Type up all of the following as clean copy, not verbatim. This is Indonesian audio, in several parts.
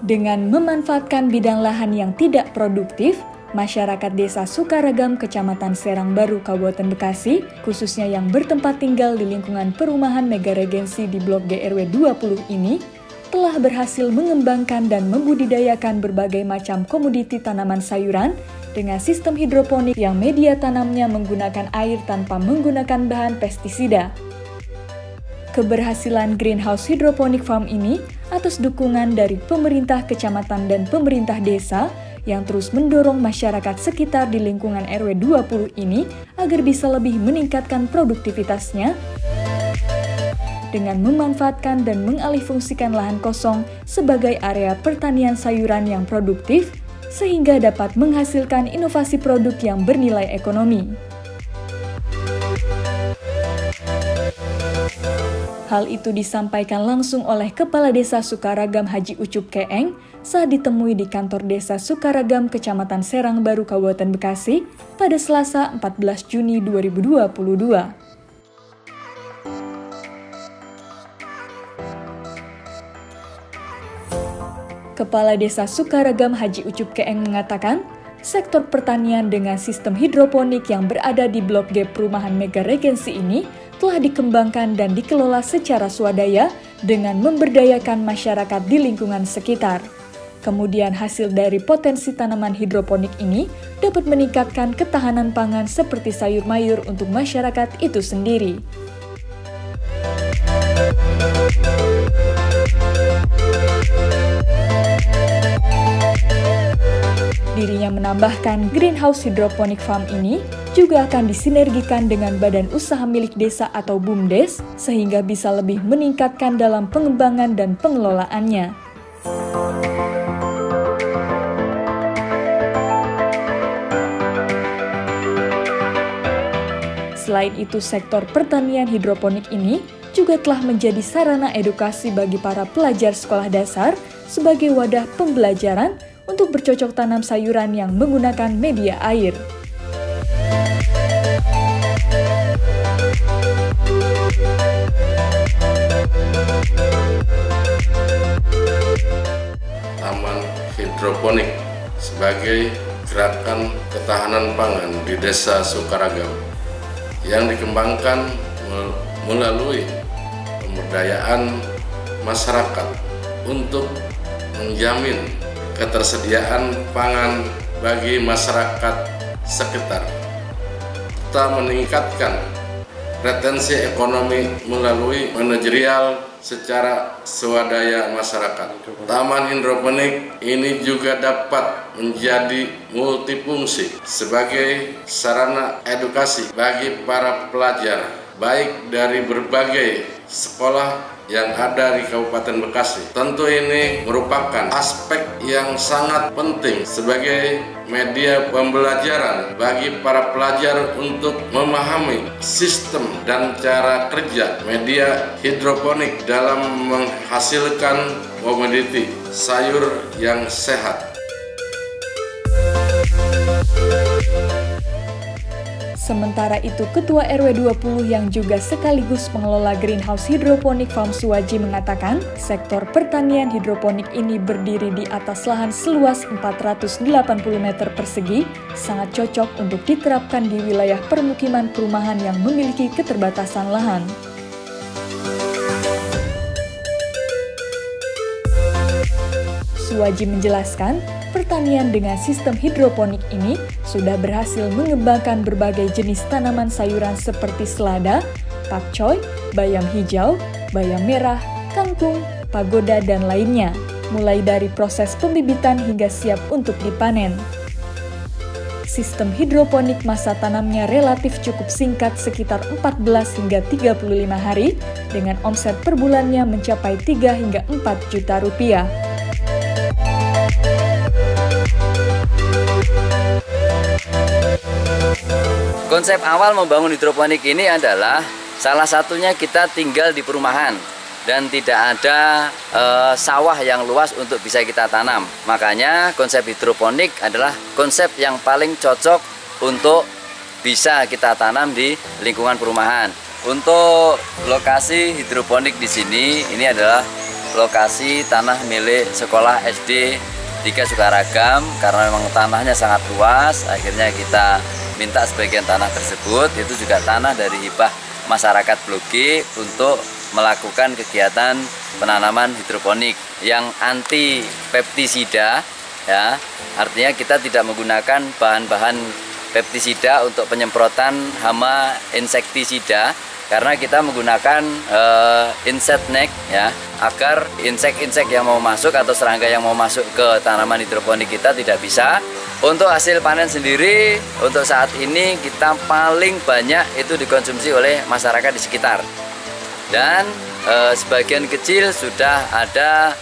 Dengan memanfaatkan bidang lahan yang tidak produktif, masyarakat Desa Sukaragam, Kecamatan Serang Baru, Kabupaten Bekasi, khususnya yang bertempat tinggal di lingkungan perumahan Mega Regensi di Blok G RW 20 ini, telah berhasil mengembangkan dan membudidayakan berbagai macam komoditi tanaman sayuran dengan sistem hidroponik yang media tanamnya menggunakan air tanpa menggunakan bahan pestisida. Keberhasilan Greenhouse Hydroponic Farm ini atas dukungan dari pemerintah kecamatan dan pemerintah desa yang terus mendorong masyarakat sekitar di lingkungan RW 20 ini agar bisa lebih meningkatkan produktivitasnya dengan memanfaatkan dan mengalihfungsikan lahan kosong sebagai area pertanian sayuran yang produktif sehingga dapat menghasilkan inovasi produk yang bernilai ekonomi. Hal itu disampaikan langsung oleh Kepala Desa Sukaragam Haji Ucup Keeng saat ditemui di kantor Desa Sukaragam, Kecamatan Serang Baru, Kabupaten Bekasi pada Selasa 14 Juni 2022. Kepala Desa Sukaragam Haji Ucup Keeng mengatakan, sektor pertanian dengan sistem hidroponik yang berada di Blok G Perumahan Mega Regensi ini telah dikembangkan dan dikelola secara swadaya dengan memberdayakan masyarakat di lingkungan sekitar. Kemudian hasil dari potensi tanaman hidroponik ini dapat meningkatkan ketahanan pangan seperti sayur mayur untuk masyarakat itu sendiri. Dirinya menambahkan Greenhouse Hydroponic Farm ini juga akan disinergikan dengan badan usaha milik desa atau BUMDes sehingga bisa lebih meningkatkan dalam pengembangan dan pengelolaannya. Selain itu, sektor pertanian hidroponik ini juga telah menjadi sarana edukasi bagi para pelajar sekolah dasar sebagai wadah pembelajaran untuk bercocok tanam sayuran yang menggunakan media air. Taman hidroponik sebagai gerakan ketahanan pangan di Desa Sukaragam yang dikembangkan melalui pemberdayaan masyarakat untuk menjamin ketersediaan pangan bagi masyarakat sekitar, serta meningkatkan retensi ekonomi melalui manajerial secara swadaya masyarakat. Taman hidroponik ini juga dapat menjadi multifungsi sebagai sarana edukasi bagi para pelajar, baik dari berbagai sekolah yang ada di Kabupaten Bekasi. Tentu ini merupakan aspek yang sangat penting sebagai media pembelajaran bagi para pelajar untuk memahami sistem dan cara kerja media hidroponik dalam menghasilkan komoditi sayur yang sehat. Sementara itu, Ketua RW 20 yang juga sekaligus pengelola Greenhouse Hydroponic Farm Suwaji mengatakan, sektor pertanian hidroponik ini berdiri di atas lahan seluas 480 meter persegi, sangat cocok untuk diterapkan di wilayah permukiman perumahan yang memiliki keterbatasan lahan. Suwaji menjelaskan, pertanian dengan sistem hidroponik ini sudah berhasil mengembangkan berbagai jenis tanaman sayuran seperti selada, pakcoy, bayam hijau, bayam merah, kangkung, pagoda, dan lainnya, mulai dari proses pembibitan hingga siap untuk dipanen. Sistem hidroponik masa tanamnya relatif cukup singkat, sekitar 14 hingga 35 hari, dengan omset per bulannya mencapai 3 hingga 4 juta rupiah. Konsep awal membangun hidroponik ini adalah salah satunya kita tinggal di perumahan. dan tidak ada sawah yang luas untuk bisa kita tanam. Makanya konsep hidroponik adalah konsep yang paling cocok untuk bisa kita tanam di lingkungan perumahan. Untuk lokasi hidroponik di sini, ini adalah lokasi tanah milik sekolah SD 3 Sukaragam. Karena memang tanahnya sangat luas, akhirnya kita minta sebagian tanah tersebut, itu juga tanah dari hibah masyarakat Blok G untuk melakukan kegiatan penanaman hidroponik yang anti pestisida, ya. Artinya kita tidak menggunakan bahan-bahan pestisida untuk penyemprotan hama insektisida, karena kita menggunakan insect net, ya, agar insek-insek yang mau masuk atau serangga yang mau masuk ke tanaman hidroponik kita tidak bisa. Untuk hasil panen sendiri, untuk saat ini kita paling banyak itu dikonsumsi oleh masyarakat di sekitar. Dan sebagian kecil sudah ada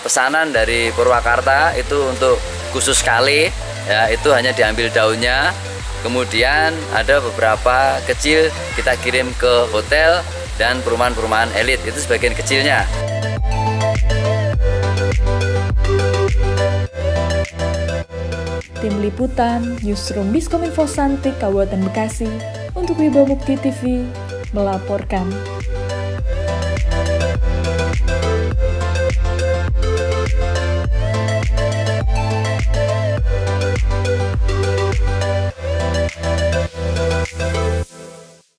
pesanan dari Purwakarta itu untuk khusus kale, ya, itu hanya diambil daunnya. Kemudian ada beberapa kecil kita kirim ke hotel dan perumahan-perumahan elit, itu sebagian kecilnya. Tim Liputan, Newsroom Biskominfo Santik, Kabupaten Bekasi, untuk Wiba Mukti TV, melaporkan.